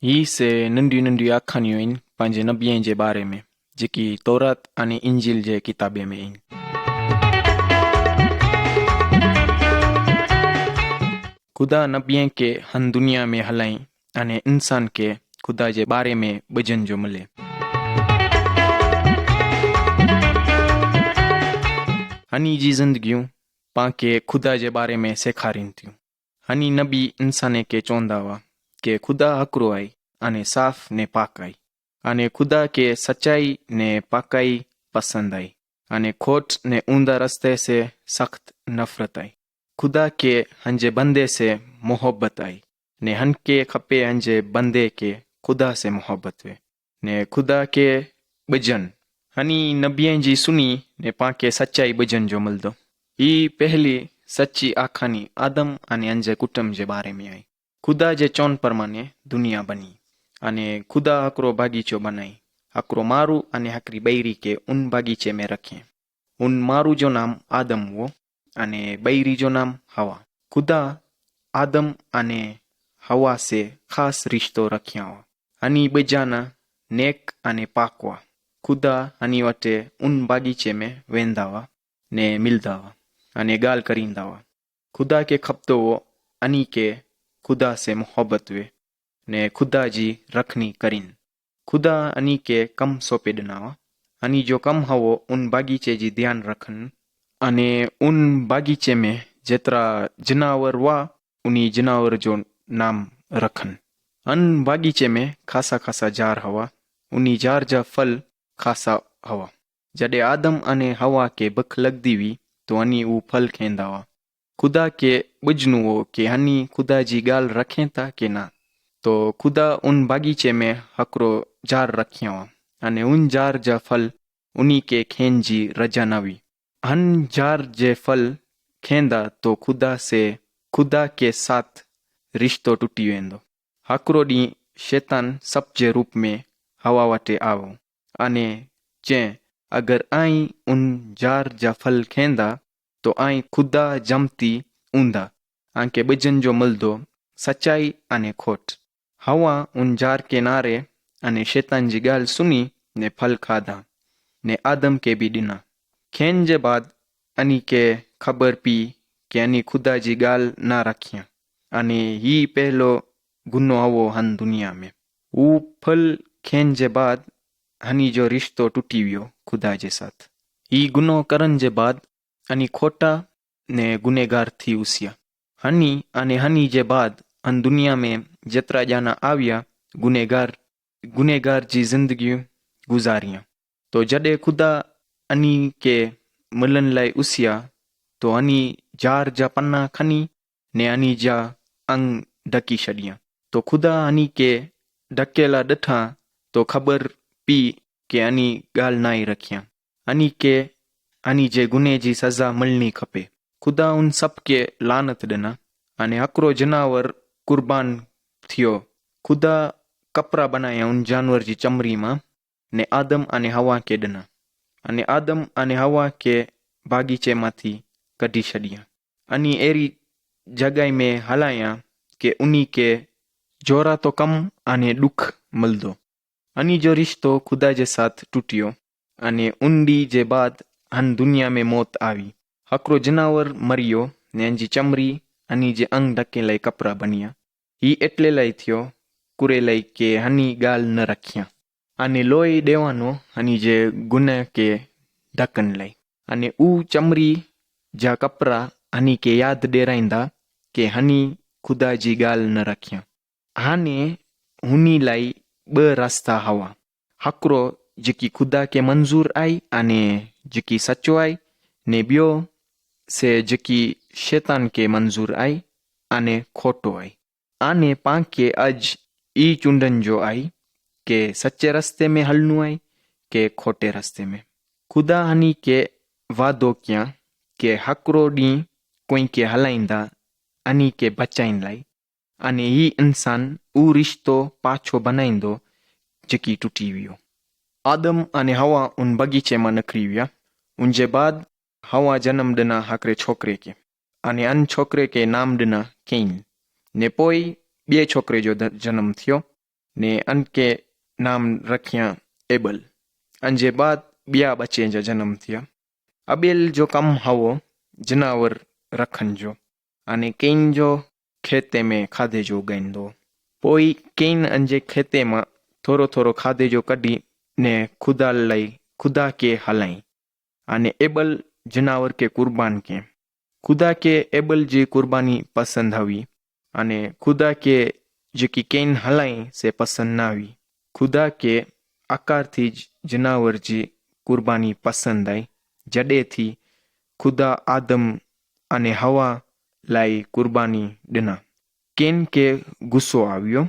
ही से नंढियूं नंढियूं आखाणियूं आहिनि पंहिंजे नबीअ जे बारे में, जेकी तौरात अने इंजील जे किताबे में आहिनि। खुदा नबीअ खे हन दुनिया में हलाई अने इंसान खे खुदा जे बारे में ॿुधण जो मिले। हनी जी ज़िंदगियूं पाण खे खुदा जे बारे में सेखारीनि थियूं। हनी नबी इंसान खे चवंदा हुआ कि खुदा हिकिड़ो आहे अने साफ़ ने पाक आहे, अने खुदा खे सचाई ने पाकाई पसंद आई, अने खोट ने ऊंधा रस्ते से सख्त नफ़रत आई। खुदा के हंजे बंदे से मोहब्बत आई ने हन के खपे हंजे बंदे के खुदा से मोहब्बत वे ने खुदा के बजन हनी नबियन जी सुनी ने पाके सच्चाई बजन जो मिलदो। ही पहली सच्ची आखानी आदम अने हंजे कुटुंब जे बारे में आई। खुदा जे चौन परमाने दुनिया बनी अने खुदा हकरो बागीचो बनाई, हकरो मारू अने हकरी बैरी के उन बागीचे में रखे। उन मारू जो नाम आदम हुओ अने बैरी जो नाम हवा। खुदा आदम अने हवा से खास रिश्तो रखिया हुआ। हनी बजाना नेक अने पाक हुआ। खुदा हनी वटे उन बागीचे में वेंदा हुआ ने मिलदा हुआ अने गाल करींदा हुआ। खुदा के खपतो हो अनी के खुदा से मोहब्बत वे ने खुदा जी रखनी करीन। खुदा अनी के कम सौंपे ॾिना हुआ। अनी जो कम हवो उन बागीचे जी ध्यान रखन अने उन बागीचे में जेतरा जनावर हुआ उनी जनावर जो नाम रखन। अन बागीचे में खासा खासा जार हवा, उनी जार जा फल खासा हवा। जडे आदम अने हवा के भख लगदी हुई तो हनी ऊ फल खेंदा हुआ। खुदा के बुझनु हो कि हनी खुदा जी गाल रखें था कि ना। तो खुदा उन बागीचे में हकरो जार रखिया हुआ अने उन जार जा फल उनी के खेन जी रजा न हुई। हन जार जे फल खेंदा तो खुदा के साथ रिश्तो टूटी वेंदो। हकरो डी शैतान सप जे रूप में हवा वटे आवो अने चें अगर आई उन जार जा फल खेंदा तो आई खुदा जमती ऊंदा आंके बजन जो मिलदो सच्चाई अने खोट। हवा उन जार के नारे अने शैतान जी गाल सुनी ने फल खाधा ने आदम के भी डिना। खेन जे बाद अनी के खबर पी कि अनी खुदा जी गाल ना रखिया अने ही पहलो गुनो हवो हन दुनिया में। ऊ फल खेन जे बाद हनी जो रिश्तो टूटी वियो खुदा जे साथ। ही गुनो करन जे बाद अनी खोटा ने गुनेगार थी उसिया। हनी अने हनी जे बाद हन दुनिया में जेतरा जाना आविया गुनेगार जी जिंदगी गुजारिया। तो जडे खुदा अनी के मिलन लाई उसिया तो हनी जार जा पन्ना खनी ने हनी जा अंग ढकी छड़िया। तो खुदा हनी के ढकेला ॾिठा तो खबर पी के हनी गाल नाई रखिया। हनी के हनी जे गुने जी सज़ा मिलनी खपे। खुदा उन सब के लानत ॾिना अने हकरो जनावर कुर्बान थियो। खुदा कपड़ा बनाया उन जानवर जी चमड़ी मां ने आदम अने हवा के ॾिना अने आदम अने हवा के बागीचे मांथी कढी छॾिया। अनी अहिड़ी जॻह में हलाया के उनी के जोरा तो कम अने दुख मिलदो। अनी जो रिश्तो खुदा जे साथ टूटियो अने उन डी जे बाद हन दुनिया में मौत आवी। हकरो जनावर मरियो ने जी चमड़ी अनी जे अंग ढके लाई कपड़ा बनिया। ही एटले लाई थियो कुरे लाई के हनी गाल न रखिया अने लोई देवानो हनी जे गुने के ढकन लाई अने ऊ चमड़ी जा कपड़ा हनी के याद डेराइंदा के हनी खुदा जी गाल न रखिया। हाने हुनी लाई ब रास्ता हवा। हकरो जेकी खुदा के मंजूर आई अने जेकी सचो आई ने बियो से जेकी शैतान के मंजूर आई अने खोटो आई। आने पां के अज ई चुंडन जो आई के सच्चे रस्ते में हलनु आई के खोटे रस्ते में। खुदा हनी के वादो किया के हकरो डी कोई के हलाइंदा अनी के बचाइन लाई अने ही इंसान ऊ रिश्तो पाछो बनाइंदो जेकी टूटी वियो। आदम अने हवा उन बगीचे में निकरी विया। उनजे बाद हवा जन्म ॾिना हकरे छोकरे के अने अन छोकरे के नाम ॾिना कैन ने पोई ॿिए छोकरे जो जन्म थियो ने अनके नाम रखिया एबल। अंजे बाद बिया बच्चे जा जन्म थिया। अबेल जो कम हवो जनावर रखन जो अने केन जो खेते में खाधे जो उगाईंदो। पोई केन अंजे खेते में थोरो थोरो खाधे जो कढी ने खुदा के हलाई अने एबल जनावर के कुर्बान के। खुदा के एबल जी कुर्बानी पसंद हुई अने खुदा के जेकी केन हलाई से पसंद ना हुई। खुदा के आकार थी जनावर जी कुर्बानी पसंद आई जडे थी खुदा आदम अने हवा लाई कुर्बानी डिना। केन के गुस्सो आवियो।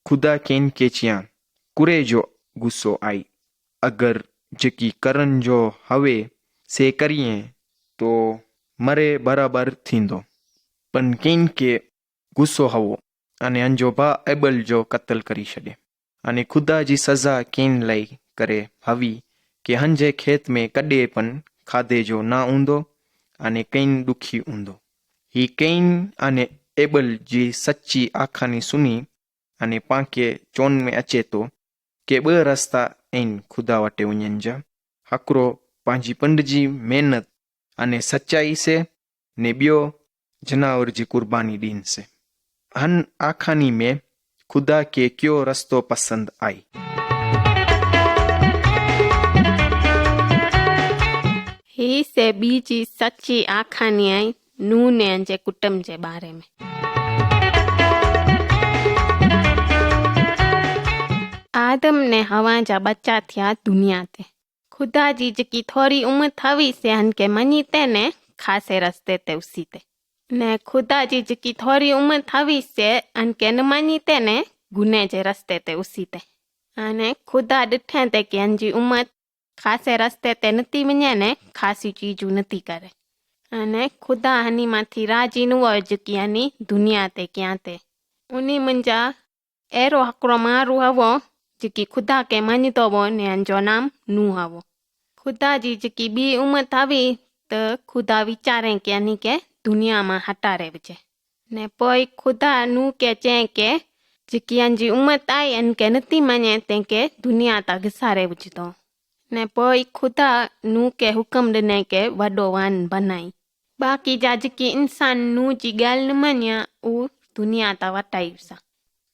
खुदा केन के चिया कुरे जो गुस्सो आई। अगर जेकी करन जो हवे से करिए तो मरे बराबर थींदो। पण केन के गुस्सो हवो अने अंजो भा एबल जो कत्ल करी छडे अने खुदा जी सजा केन लाई करे हवी के हंजे खेत में कॾे पण खाधे जो ना ऊंदो अने केन दुखी ऊंदो। ही केन अने एबल जी सच्ची आखानी सुनी अने पांके चोन में अचे तो के ॿ रस्ता आहिनि खुदा वटि वञण जा। हिकिड़ो पंहिंजी पंड जी महिनत अने सचाई से ने ॿियो जनावर जी कुर्बानी ॾीन से। हन आखानी में खुदा के कयो रस्तो पसंद आई। ही से बीजी सच्ची आखानी आई नूह ने अंजे कुटुंब जे बारे में। आदम ने हवा जा बच्चा थिया दुनिया ते। खुदा जी जेकी थोड़ी उम्र थवी से हनके मनी ते ने खासे रस्ते ते उसी ते ने खुदा जी जेकी थोड़ी उम्र थवी से हनके न मनी ते ने गुने जे रस्ते ते उसी ते अने खुदा ॾिठे ते कि हंजी उम्र खासे रस्ते ते नती वञे ने खासी चीजूं नती करे अने खुदा हनी माथी राजी न हुओ जेकी हनी दुनिया ते क्या ते उनी मुंजा एरो हकड़ो मारू हवो जेकी खुदा के मञीदो हो ने अंजो नाम नूह हवो। खुदा जी जेकी ॿी उम्र थवी त खुदा वीचारे के हनी के दुनिया मां हटारे विझे ने पोइ खुदा नूह के चए के जेकी अंजी उम्र आई अनके नती मञे तंहिंखे दुनिया ता घिसारे विझदो ने पोइ खुदा नूह के हुक्म ॾिने के वॾो वान बनाई। बाक़ी जा जेकी इंसान नूह जी ॻाल्हि न मञिया उ दुनिया ता वटाई विसा।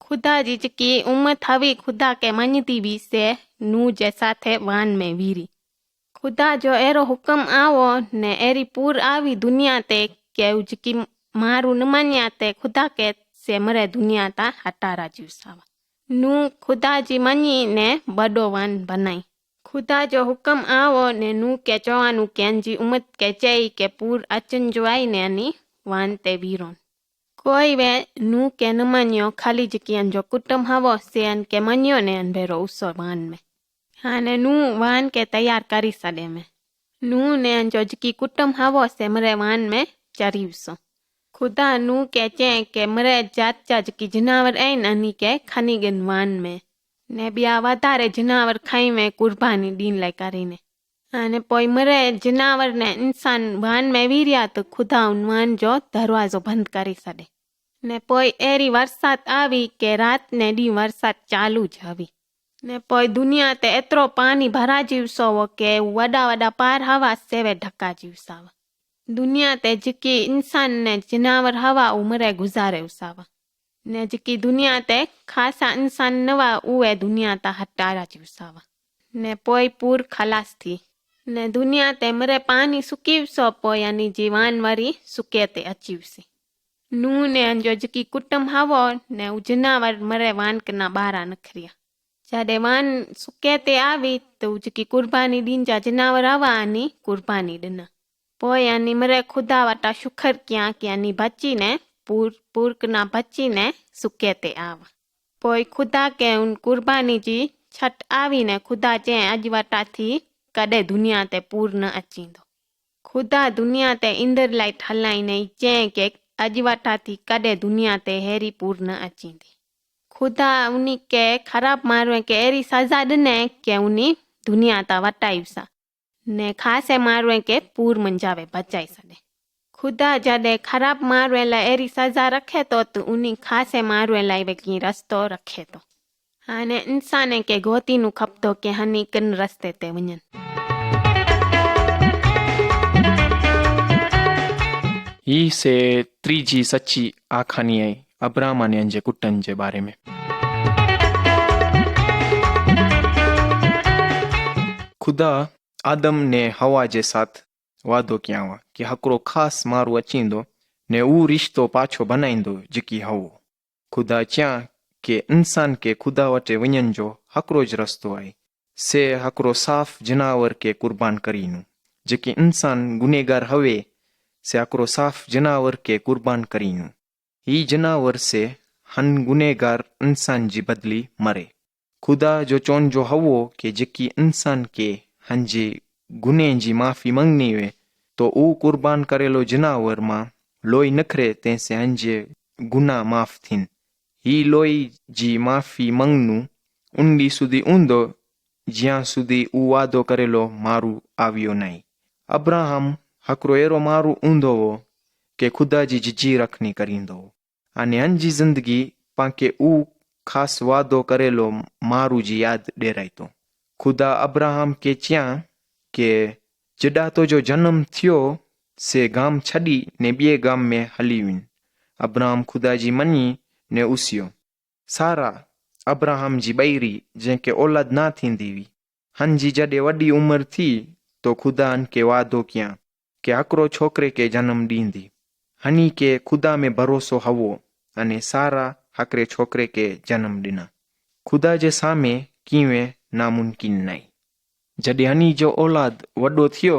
खुदा जी जेकी उम्र थवी खुदा के मञदी हुई से नूह जे साथे वान में वीरी। खुदा जो अहिड़ो हुक्म आवो ने अहिड़ी पूर आवी दुनिया ते के जेकी मारू न मञिया ते खुदा के से मरे दुनिया ता हटारा जी विसावा। नूह खुदा जी मञी ने वॾो वान बनाई। खुदा जो हुक्म आवो ने नूह के चवानू के अंजी उम्र के चई के पूर अचन जो आई ने अनी वान ते वीरोन। कोई वे नूह के न मञियो खाली जेकी अंजो कुटुंब हवो से अन के मञियो ने अन भेरो उसो वान में। हाने नूह वान के तैयार करी सॾे में नूह ने अंजो जेकी कुटुंब हवो से मरे वान में चरी विसो। खुदा नूह के चए के मरे जात जा जेकी जनावर आहिनि अनी के खनी गिन वान में ने ॿिया वधारे जनावर खाई में कुर्बानी ॾीन लाइ करीने अने पोइ मरे जनावर ने इंसान वान में वीरिया तो खुदा उन वान जो दरवाजो बंद करी सॾे ने पोइ अहिड़ी वरसात आवी के रात ने ॾींहुं वरसात चालू ज हवी ने पोइ दुनिया ते एतिरो पानी भराजी विसो हो के वॾा वॾा पार हवा सेवे ढकाजी विसावा। दुनिया ते जेकी इंसान ने जनावर हवा उमरे गुज़ारे विसावा ने जेकी दुनिया ते खासा इंसान न हुआ उहे दुनिया ता हटारा जी विसावा ने पोइ पूर खलास थी ने दुनिया ते मरे पानी सुकी विसो पोइ यानी जीवान वरी सुके ते अची विसी। नूह ने अंजो जेकी कुटुंब हवो ने उ जनावर मरे वान कना ॿारा नखरिया जॾहिं वान सुके ते आवी त उ जेकी कुर्बानी ॾीन जा जनावर हवा आनी कुर्बानी ॾिना पोइ यानी मरे खुदा वटा शुक्र किया कि यानी बची ने पूर कना बची ने सुके ते आवा। पोइ खुदा के उन कुर्बानी जी छट आवी ने खुदा चए अॼु वटा थी कॾहिं दुनिया ते पूर न अचींदो। खुदा दुनिया ते ईंदड़ लाइ ठलाईने चए के अॼु वटा थी कॾहिं दुनिया ते हेरी पूर न अचींदी। खुदा उनी के ख़राब माण्हूअ के अहिड़ी सज़ा ॾिने के उनी दुनिया ता वटाई विसा ने खासे माण्हूअ के पूर मंझावे बचाई सॾे। खुदा जॾहिं ख़राब माण्हूअ लाइ अहिड़ी सज़ा रखे थो त उनी खासे माण्हूअ लाइ वेकी रस्तो रखे थो। हाणे इंसान खे गोतीनू खपतो के हनी किन रस्ते ते वञनि। ही से त्रीजी सच्ची आखानी आई अब्राहम अने जे कुटन जे बारे में। खुदा आदम ने हवा जे साथ वादो कया हुआ कि हकरो खास मारू अचींदो ने ऊ रिश्तो पाछो बनाईंदो जेकी हवो। खुदा च्या के इंसान के खुदा वटे वञण जो हकरो ज रस्तो आहे, से हकरो साफ जनावर के कुर्बान करीनू। जेकी इंसान गुनेगार हवे से हकरो साफ जनावर के कुर्बान करीनू। ही जनावर से हन गुनेगार इंसान जी बदली मरे। खुदा जो चोन जो हवो के जेकी इंसान के हंजे गुने जी माफी मंगनी वे तो ऊ कुर्बान करेलो जनावर मां लोई नखरे तेसे हंजे गुना माफ थीन। ही लोई जी माफी मंगनू उंडी सुधी ऊंदो ज्यां सुधी ऊ वादो करेलो मारू आवियो नहीं। अब्राहम हकरो एरो मारू ऊंदो वो के खुदा जी जिजी रखनी करींदो अने हंजी जिंदगी पाके ऊ खास वादो करेलो मारू जी याद डेराईतो। खुदा अब्राहम के च्या के जडा तो जो जन्म थियो से गाम छड़ी ने बिए गाम में हली विन। अब्राहम खुदा जी मनी ने उसियो। सारा अब्राहम जी बैरी जंहिंखे औलाद ना थींदी हुई, हन जी जॾे वॾी उमिरि थी तो खुदा हन के वादो कया के हकरो छोकरे के जन्म ॾींदी। हनी के खुदा में भरोसो हवो अने सारा हकरे छोकरे के जन्म ॾिना। खुदा जे सामे कीवे नामुमकिन नहीं। जॾे हनी जो औलाद वॾो थियो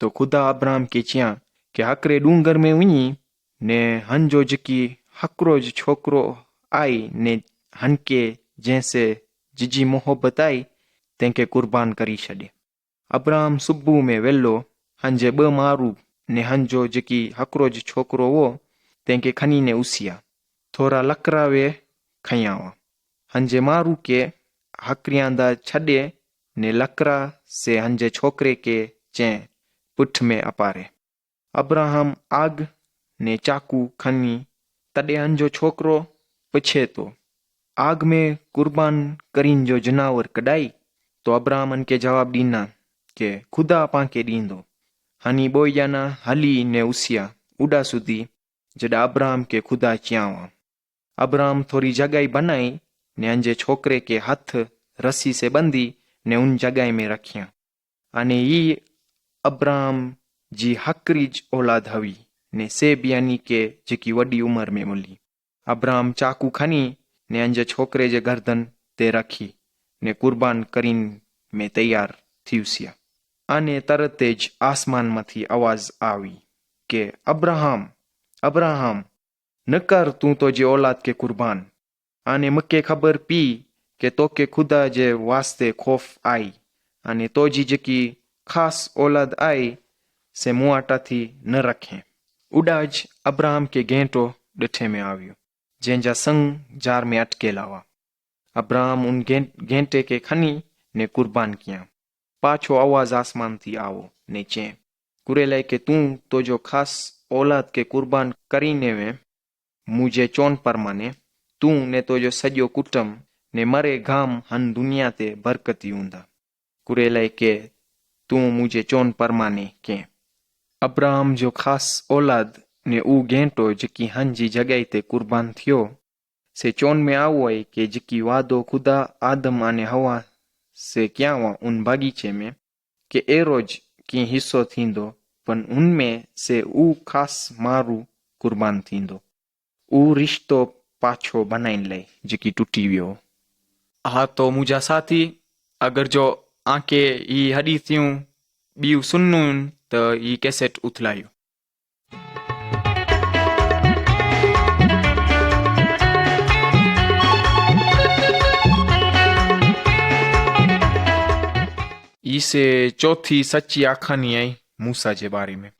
तो खुदा अब्राहम के चिया के हकरे डूंगर में वञी ने हन जो जेकी हकरो ज छोकरो आई ने हन के जैसे जिजी मोहब्बत आई तंहिंखे कुर्बान करी छॾे। अब्राहम सुबुह में वेलो हंजे ॿ मारू ने हन जो जेकी हकरो ज छोकरो हो तंहिंखे खनी ने उसिया। थोरा लकड़ा वे खया हुआ। हंजे मारू के हकरियांदा छॾे ने लकड़ा से हंजे छोकरे के चैं पुठ में अपारे। अब्राहम आग ने चाकू खनी तॾे हंजो छोकरो पुछे तो आग में कुर्बान करीन जो जनावर कढाई तो अब्राहमन के जवाब ॾीना के खुदा पांके ॾींदो। हनी बोयाना हली ने उसिया उड़ा सुधी जॾा अब्राहम के खुदा चियावा। अब्राहम थोड़ी जगाई बनाई ने हंजे छोकरे के हथ रस्सी से बंधी ने उन जगाई में रखिया अने ही अब्राहम जी हकरीज औलाद हवी ने से यानी के जेकी वडी उम्र में मुली। अब्राहम चाकू खनी ने हंजे छोकरे जे गर्दन ते रखी ने कुर्बान करीन में तैयार थी। अने तरते ज आसमान मथी आवाज आवी के अब्राहम अब्राहम न कर तू तो जे औलाद के कुर्बान। अने मके खबर पी के तो के खुदा जे वास्ते खौफ आई अने तो जी जेकी खास औलाद आई से मुआटा थी न रखे। उडाज अब्राहम के गेंटो डठे में आवियो जंहिंजा संग जार में अटकेला हुआ। अब्राहम उन गेंटे के खनी ने कुर्बान किया। पाछो आवाज आसमान थी आओ ने चें कुरेले के तू तो जो खास औलाद के कुर्बान करीने वे मुझे चोन परमाने तू ने तो जो सजो कुटम ने मरे गाम हन दुनिया ते बरकती हूंदा। कुरेले के तू मुझे चोन परमाने के अब्राहम जो खास औलाद ने ऊ गेंटो जेकी हन जी जगह ते कुर्बान थियो से चोन में आओ है के जेकी वादो खुदा आदम अने हवा से क्या हुआ उन बागीचे में के एरोज की हिस्सो थींदो पन उनमें से ऊ खास मारू कुर्बान थींदो। ऊ रिश्तो पाछो बनाइन ले जेकी टूटी वियो। हाँ तो मुझा साथी अगर जो आके ई हडी थियूं बियू सुनून तो ई कैसेट उथलायो। इसे चौथी सच्ची आखानी आई मूसा जे बारे में।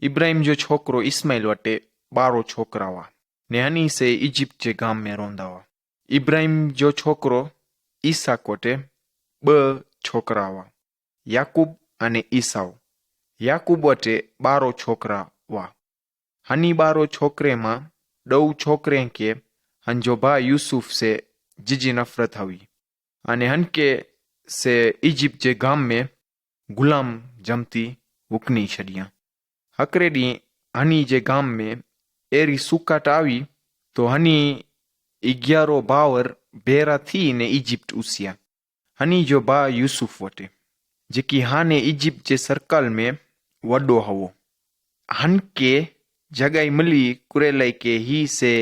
इब्राहिम जो छोकरो इस्माइल वटे 12 छोकरा हुआ ने हनी से इजिप्ट जे गाम में रोंदा हुआ। इब्राहिम जो छोकरो ईसाक वटे 2 छोकरा हुआ याकूब अने ईसाऊ। याकूब वटे 12 छोकरा हुआ। हनी 12 छोकरे मां 2 छोकरे के हंजो भा यूसुफ से जिजी नफरत हुई अने हनके से इजिप्ट जे गाम में गुलाम जमती वुकनी छड़िया। हकरे डी हनी जे गाम में एरी सुकाट आई तो हनी 11 भावर भेरा थी ने इजिप्ट उसिया। हनी जो बा यूसुफ वटे जेकी हाने इजिप्ट जे सर्कल में वडो हवो। हन के जगह मिली कुरेलाई के ही से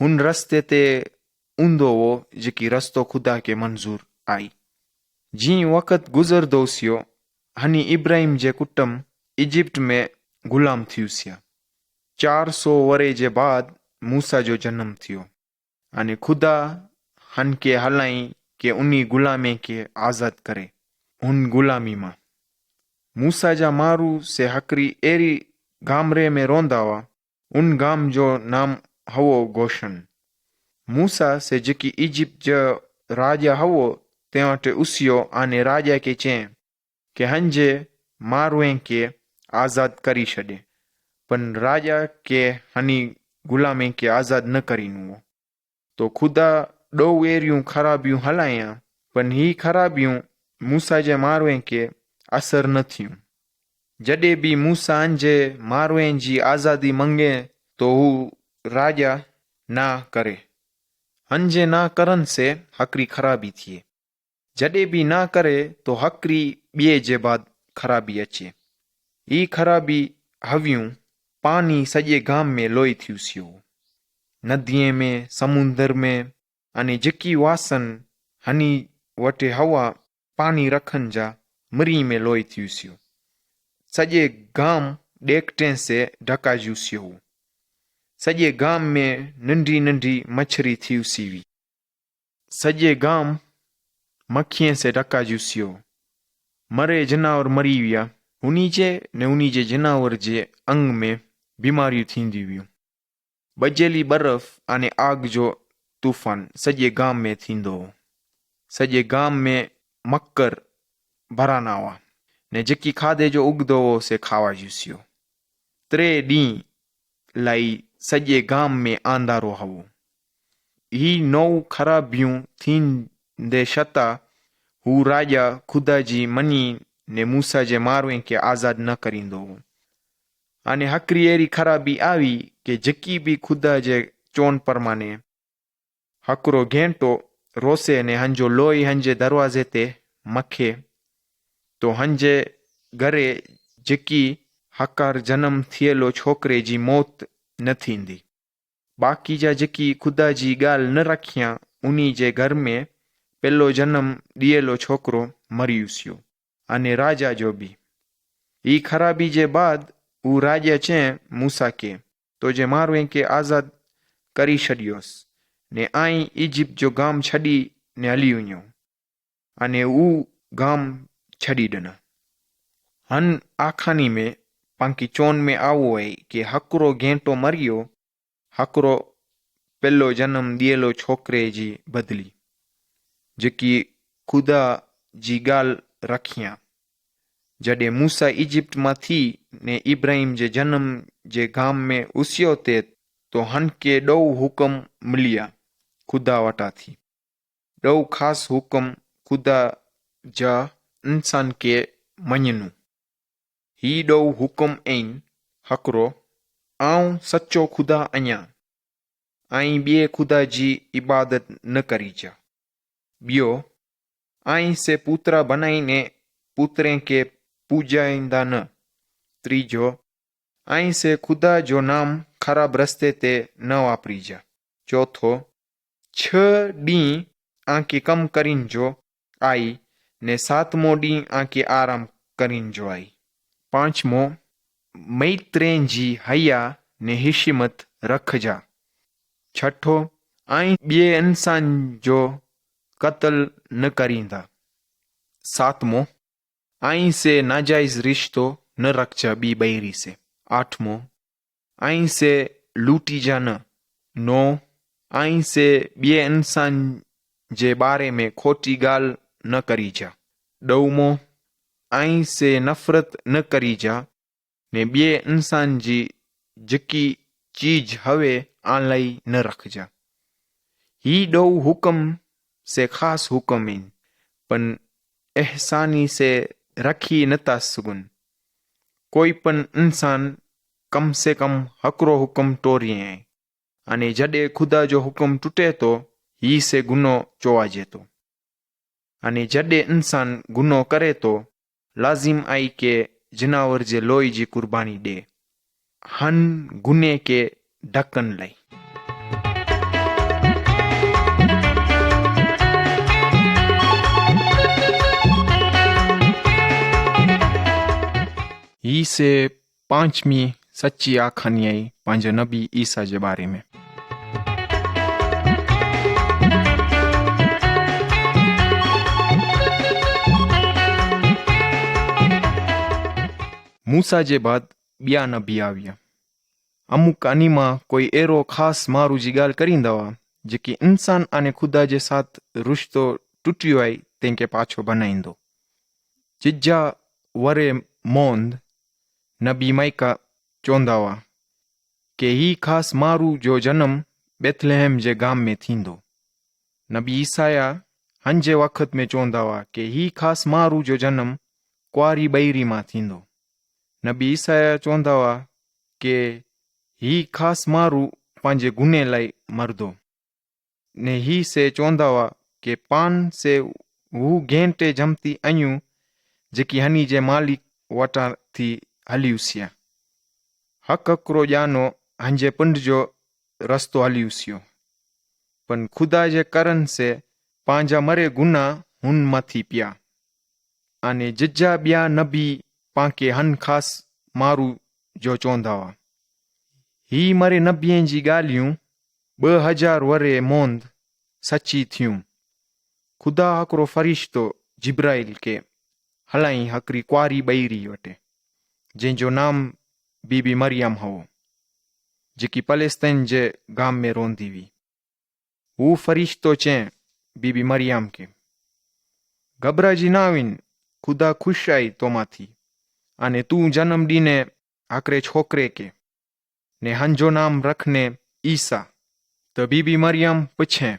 हुन रस्ते ते ऊंदो वो जेकी रस्तो खुदा के मंजूर आई। जी वक़्त गुजरदो सियो हनी इब्राहिम जे कुटुंब इजिप्ट में गुलाम थियुसिया। 400 वरे जे बाद मूसा जो जन्म थियो अने खुदा हन के हलाई के उन्हीं गुलामे के आजाद करे। उन गुलामी मां मूसा जा मारू से हकरी एरी गामरे में रोंदा हुआ। उन गाम जो नाम हवो गोशन। मूसा से जेकी इजिप्ट जो राजा हवो ते वटे उसियो आने राजा के चें के हंजे मारुएं के आजाद करी छड़े पन राजा के हनी गुलामे के आजाद न करीनु। तो खुदा 2 एरियूं खराबियूं हलाया पन ही खराबियूं मूसा जे मारुएं के असर न थियूं। जडे भी मूसा अंजे मारुएं जी आजादी मंगे तो हू राजा ना करे। हंजे ना करन से हकरी खराबी थिए। जडे भी ना करे तो हकरी बिए जे बाद खराबी अचे। ई खराबी हवियूं पानी सजे गाम में लोई थियुसियो। नदिये में समुंदर में अने जेकी वासन हनी वटे हवा पानी रखन जा मरी में लोई थियुसियो। सजे गाम डेकटे से ढका जूसियो। सजे गाम में नंढी नंढी मछरी थियुसीवी। सजे गाम मक्खियों से ढका जूसियो। मरे जनावर मरी विया। उनी जे जनावर जे अंग में बीमारियूं थींदी वियूं। बजेली बर्फ अने आग जो तूफान सजे गाम में थींदो हो। सजे गाम में मक्कर भराना हुआ ने जेकी खाधे जो उगदो हो से खावा जूसियो। 3 डी लाई सजे गाम में आंदारो हवो। ही 9 खराबियूं थींदे छता हू राजा खुदा जी मनी ने मूसा जे मारुएं के आजाद न करींदो हो। अने हकरी एरी खराबी आई के जेकी भी खुदा जे चोन परमाने हकरो घेंटो रोसे ने हंजो लोई हंजे दरवाजे ते मखे तो हंजे घरे जेकी हकार जन्म थियलो छोकरे जी मौत न थींदी। बाकी जा जेकी खुदा जी गाल न रखिया उनी जे घर में पहलो जन्म दियलो छोकरो मरियुसियो अने राजा जो भी। ई खराबी जे बाद ऊ राजा चें मूसा के तो जे मारुएं के आजाद करी छड़ियोस ने आई इजिप्ट जो गाम छड़ी ने हली वञो अने ऊ गाम छड़ी ॾिना। हन आखानी में पांकी चोन में आवो है कि हकरो घेंटो मरियो हकरो पहलो जन्म दियलो छोकरे जी बदली जेकी खुदा जी गाल रखिया। जडे मूसा इजिप्ट मां थी ने इब्राहिम जे जन्म जे गाम में उसियो ते तो हन के 2 हुक्म मिलिया खुदा वटा थी। 2 खास हुक्म खुदा जा इंसान के मञनु। ही 2 हुक्म आहिनि। हकरो आऊं सच्चो खुदा अञा आई बिए खुदा जी इबादत न करीजा। बियो आई से पुत्रा बनाईने पुत्रें के पूजाईंदा न। त्रीजो आई से खुदा जो नाम खराब रस्ते ते न वापरीजा। चौथो 6 डी आके कम करीन जो आई ने 7मो डी आके आराम करीन जो आई। 5मो मैत्रें जी हया ने हिशमत रखजा। 6ठो आई बिए इंसान जो कत्ल न करींदा। 7मो आई से नाजायज रिश्तो न रखजा बी बैरी से। 8मो आई से लूटी जा न। 9 आई से बिए इंसान जे बारे में खोटी गाल न करी जा। 10मो आई से नफ़रत न करी जा ने ॿिए इंसान जी जेकी चीज हवे आन लाइ न रखजा। ही ॾोह हुक्म से ख़ास हुक्म आहिनि, पण एहसानी से रखी नथा सघनि। कोई पण इंसान कम से कम हिकिड़ो हुक्म टोरीए आहे अने जॾहिं ख़ुदा जो हुक्म टूटे थो ही से गुनो चवाइजे थो। अने जॾहिं इंसान गुनो करे थो लाज़िम आई के जनावर जे लोही जी कुर्बानी ॾे हन गुने के ढकण लाइ। ही से 5वीं सच्ची आखानी आई पंहिंजे नबी ईसा जे बारे में। मूसा जे बाद ॿिया नबी आविया। अमुक अनी मां कोई अहिड़ो ख़ासि माण्हू जी ॻाल्हि करींदा हुआ जेकी इंसान अने ख़ुदा जे साथ रिश्तो टुटियो आहे तंहिंखे पाछो बनाईंदो। जिजा वरे मोंद नबी माइका चवंदा हुआ के ही ख़ासि माण्हू जो जनम बेथलेहम जे गाम में थींदो। नबी ईसाया हंजे वक़्त में चवंदा हुआ के ही ख़ासि माण्हू जो जनम कुंवारी ॿैरी मां थींदो। नबी ईसाया चवंदा हुआ के ही ख़ासि माण्हू पंहिंजे गुने लाइ मरदो ने ही से चवंदा हुआ के पान से हू घेंटे जमती अयूं जेकी हनी जे मालिक वटां थी हलियूसिया। हक़ हिकिड़ो ॼानो हंजे पिंड जो रस्तो हलियूसियो पन ख़ुदा जे करन से पंहिंजा मरे गुना हुन मथी पिया। अने जिजा ॿिया नबी पांखे हन ख़ासि माण्हू जो चवंदा हुआ। ही मरे नबीअ जी ॻाल्हियूं 2000 वरे मोंद सची थियूं। ख़ुदा हिकिड़ो फ़रिश्तो जिब्राइल के हलाई हिकिड़ी कुंवारी ॿैरी वटि जंहिंजो नाम बीबी मरियम हो जेकी पलेस्ताइन जे गाम में रहंदी हुई। हू फ़रिश्तो चई बीबी मरियम के घबराइजी न आविन, ख़ुदा ख़ुशि आई तो माथी अने तूं जनम ॾीने हिकिड़े छोकिरे के ने हंजो नाम रखने ईसा। त बीबी मरियम पुछे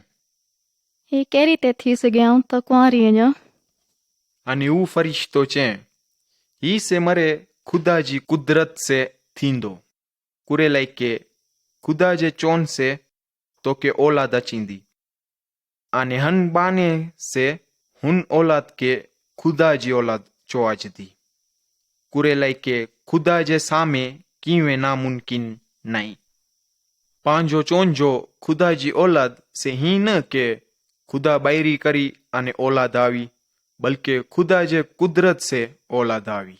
ही कहिड़ी ते थी सघे त कुंवारीअ जो। अने हू फ़रिश्तो चई ही से मरे ख़ुदा जी कुदरत से थींदो कुरे लाइ के ख़ुदा जे चोन से तोखे औलाद अचींदी अने हन बाने से हुन औलाद के ख़ुदा जी औलाद चवाइजदी कुरे लाइ के ख़ुदा जे सामे कीवे नामुमकिन नहीं। पंहिंजो चोंजो ख़ुदा जी औलाद से ही न के ख़ुदा ॿैरी करी अने औलाद आवी बल्कि ख़ुदा जे कुदरत से औलाद आवी।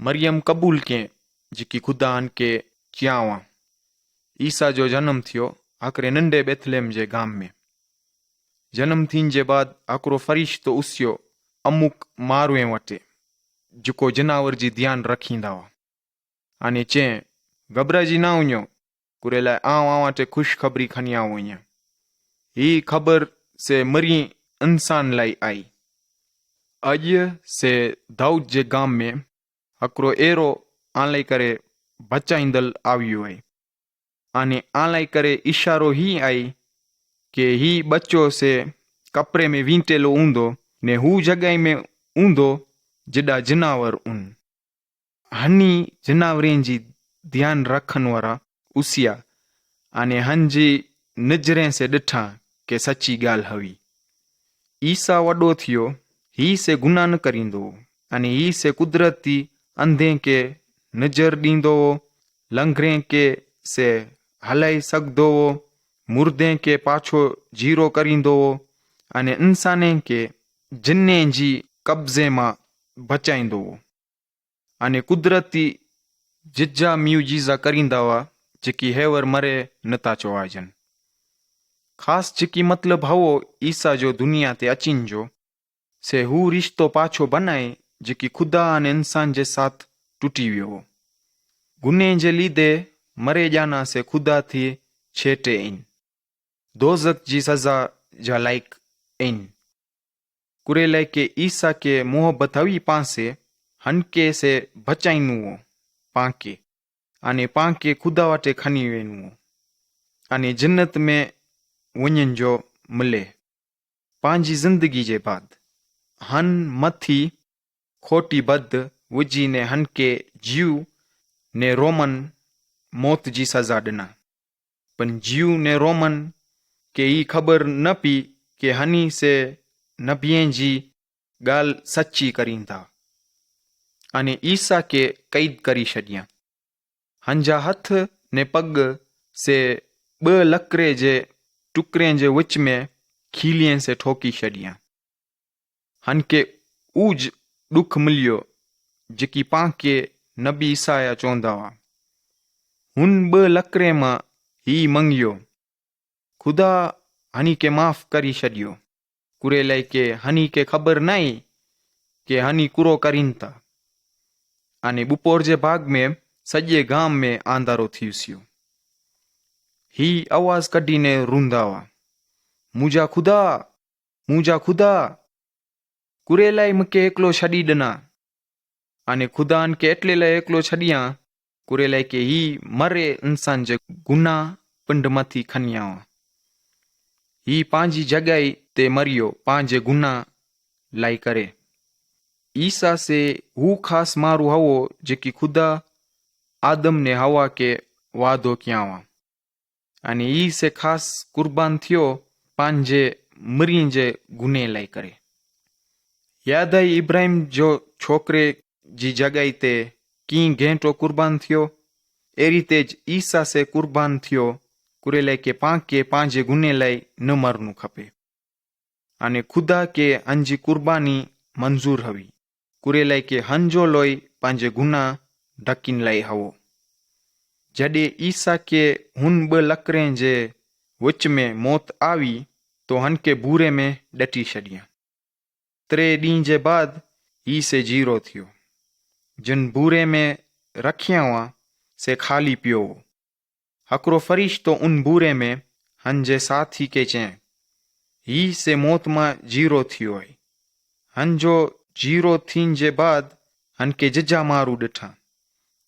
मरियम कबूल के जेकी ख़ुदा के चियावा। ईसा जो जन्म थियो हिकिड़े नंढे बेथलेहम जे गाम में। जन्म थीन जे बाद हिकिड़ो फ़रिश्तो उसियो अमुक मारूए वटि जेको जनावर जी ध्यानु रखींदा हुआ अने चई घबराइजी न वञो कुरे लाइ आउं वटि ख़ुशख़बरी खणी आयो आहियां। ही ख़बर से मरी इंसान लाइ आई। अॼु से दाऊद जे गाम में हिकिड़ो अहिड़ो आन करे बचाईंदल आवियो आहे अने आन करे इशारो ही आई के ही बच्चो से कपिड़े में वींटेलो हूंदो ने हू जॻह में हूंदो जिॾा जनावर उन। हनी जनावरनि जी ध्यानु रखण वारा उसिया अने हंजी नज़रें से ॾिठा के सची ॻाल्हि हवी। ईसा वॾो थियो ही से गुनाह न करींदो अने ही से कुदरती अंधे के नज़र ॾींदो हो, लंगड़े के से हलाई सघंदो हो, मुर्दे के पाछो जीरो करींदो हो अने इंसाने के जिन्ने जी कब्ज़े मां बचाईंदो हो अने कुदरती जिजा म्यूजिज़ा करींदा हुआ जेकी हेवर मरे नथा चवाइजनि। ख़ासि जेकी मतिलबु हवो ईसा जो दुनिया ते अचिन जो से हू रिश्तो पाछो बनाए जेकी ख़ुदा अने इंसान जे साथ टूटी वियो हो। गुने जे लीधे मरे ॼाना से ख़ुदा थी छेटे आहिनि दोज़ख जी सज़ा जा लाइक़ आहिनि। कुरेलाई के ईसा के मोहब्बत हवी पासे हनके से बचाईनुओ पाके अने पाके खुदा वाटे खनी वेनुओ अने जन्नत में वञण जो मिले पंहिंजी ज़िंदगी जे बाद हन मथी खोटी बद विझी ने हनके जीव ने रोमन मौत जी सज़ा ॾिना पण जीव ने रोमन के ई ख़बर न पई के हनी से नबियनि जी ॻाल्हि सची करींदा अने ईसा के क़ैद करी छॾियां हंजा हथ ने पग से ॿ लकड़े जे टुकड़े जे विच में खीलियन से ठोकी छॾियां हनके ऊज ॾुख मिलियो जेकी पाण के नबी ईसाया चवंदा हुआ हुन ॿ लकड़े मां ही मंगियो खुदा हनी के माफ़ करी छॾियो कुरेलाई के हनी के ख़बर नाई के हनी कूरो करीन था अने बुपोर जे बाग में सॼे गाम में आंधारो थी वियो ही आवाज़ कढीने रूंदा हुआ मुंहिंजा खुदा कुरेलाई मूंखे एकलो छॾी ॾिना अने खुदान के एटले लाइ एकलो छॾियां कुरेलाई के ही मरे इंसान जे गुनाह पिंड मथी खनिया हुआ ही पंहिंजी जॻहि ते मरियो पंहिंजे गुनाह लाइ करे ईसा से हू ख़ासि माण्हू हुओ जेकी खुदा आदम ने हवा के वादो कया हुआ अने ई से ख़ासि कुर्बान थियो पंहिंजे मरीन जे गुने लाइ करे यादि आई इब्राहिम जो छोकिरे जी जॻहि ते कीअं घेंटो कुर्बान थियो अहिड़ी तेज ईसा से कुर्बान थियो कुरेलाई के पाण के पंहिंजे गुने लाइ न मरणु खपे अने खुदा के हंजी कुर्बानी मंज़ूर हुई कुरेलाई के हंजो लोई पंहिंजे गुनाह ढकिन लाइ हुओ जॾहिं ईसा के हुन ॿ लकड़े जे विच में मौत आई तो हन के बूरे में ॾटी छॾियां 3 ॾींहं जे बाद ही से जीरो थियो जिन बूरे में रखिया हुआ से खाली पियो हो हिकिड़ो फरिश्तो उन बूरे में हंजे साथी के चई ही से मौत मां जीरो थियो आहे हंजो जीरो थियण जे बाद हन के जजा मारू ॾिठा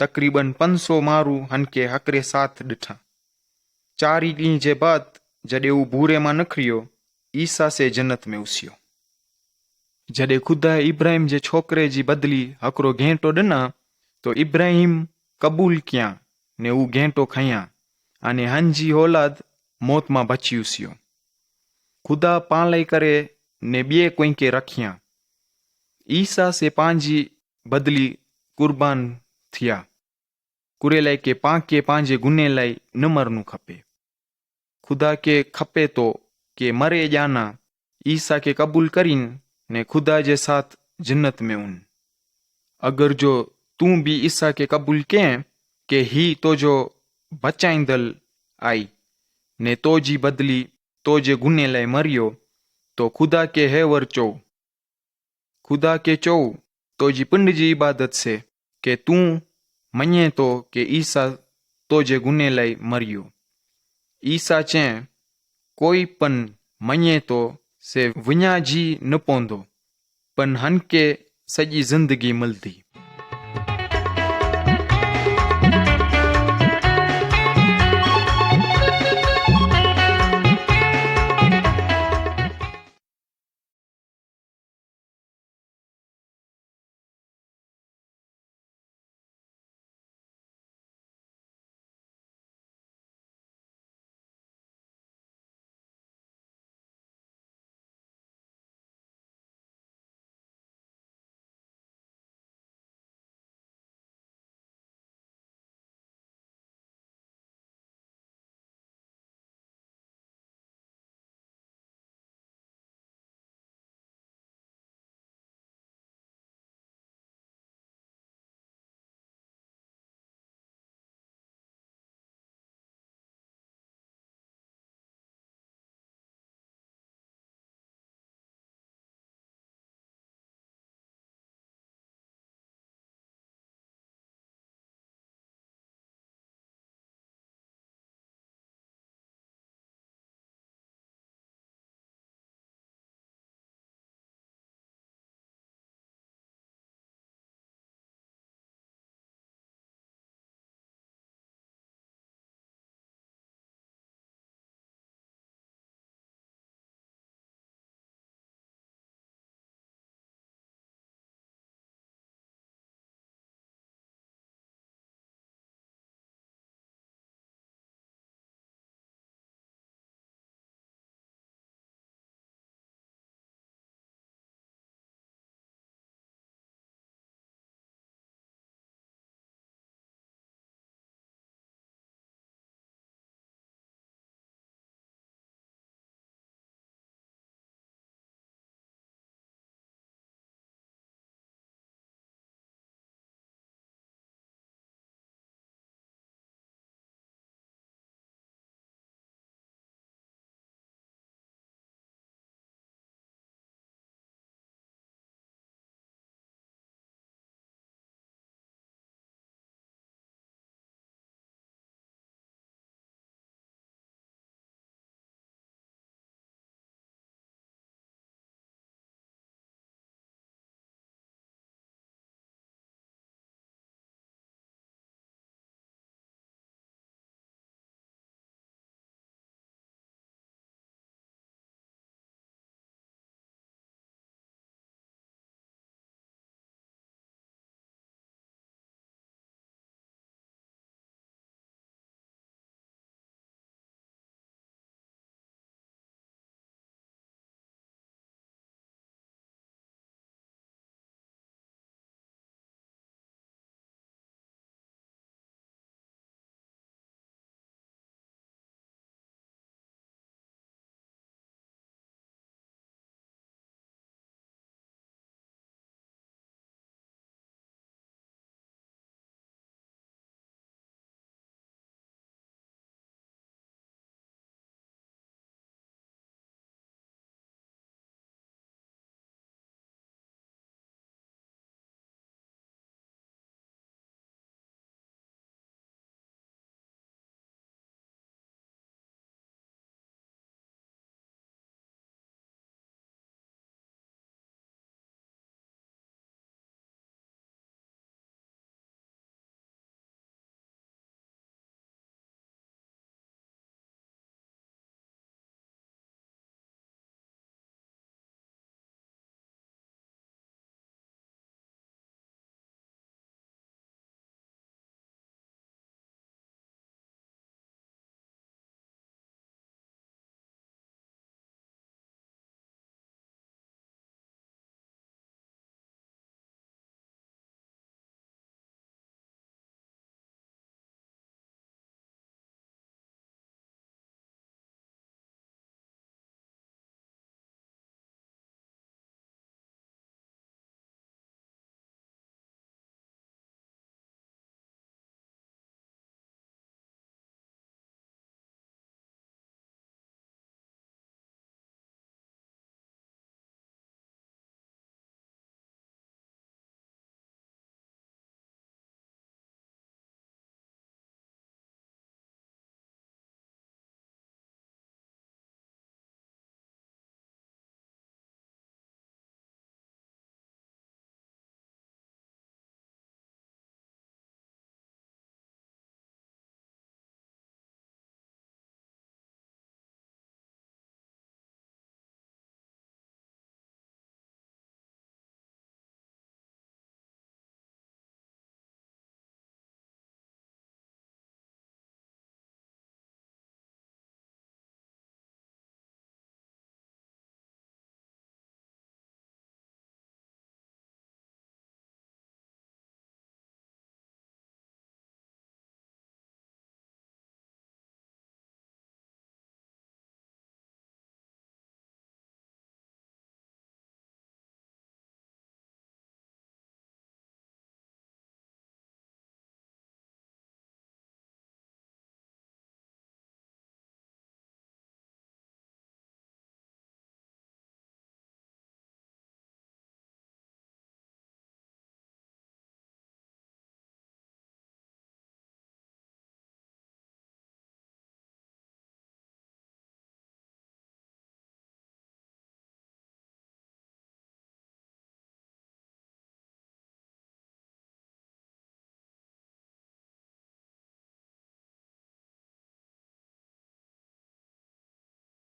तक़रीबन 500 मारू हन के हिकिड़े साथ ॾिठा 4 ॾींहं जे बाद जॾहिं हू बूरे मां निकिरियो ईसा से जन्नत में उसियो जॾहिं खुदा इब्राहिम जे छोकिरे जी बदली हिकिड़ो घेंटो ॾिना तो इब्राहिम क़बूल कया ने हू घेंटो खयां अने हंजी औलाद मौत मां बची उसियो खुदा पाण लाइ करे ने ॿिए कोई के रखियां ईसा से पंहिंजी बदली कुर्बान थिया कुरेलाई के पाण के पंहिंजे गुने लाइ न मरणु खपे खुदा के खपे तो के मरे ॼाना ईसा के क़बूल करीन ने खुदा जे साथ जन्नत में उन अगर जो तू भी ईसा के क़बूल कएं के ही तो जो बचाईंदल आई ने तो जी बदली तो जे गुने लाइ मरियो तो खुदा के हेवर चो खुदा के चो तो जी पिंड जी इबादत से के तू मञे तो के ईसा तो जे गुने लाइ मरियो ईसा चए कोई पन मञे तो से विञा जी न पवंदो पन हन के सॼी ज़िंदगी मिलंदी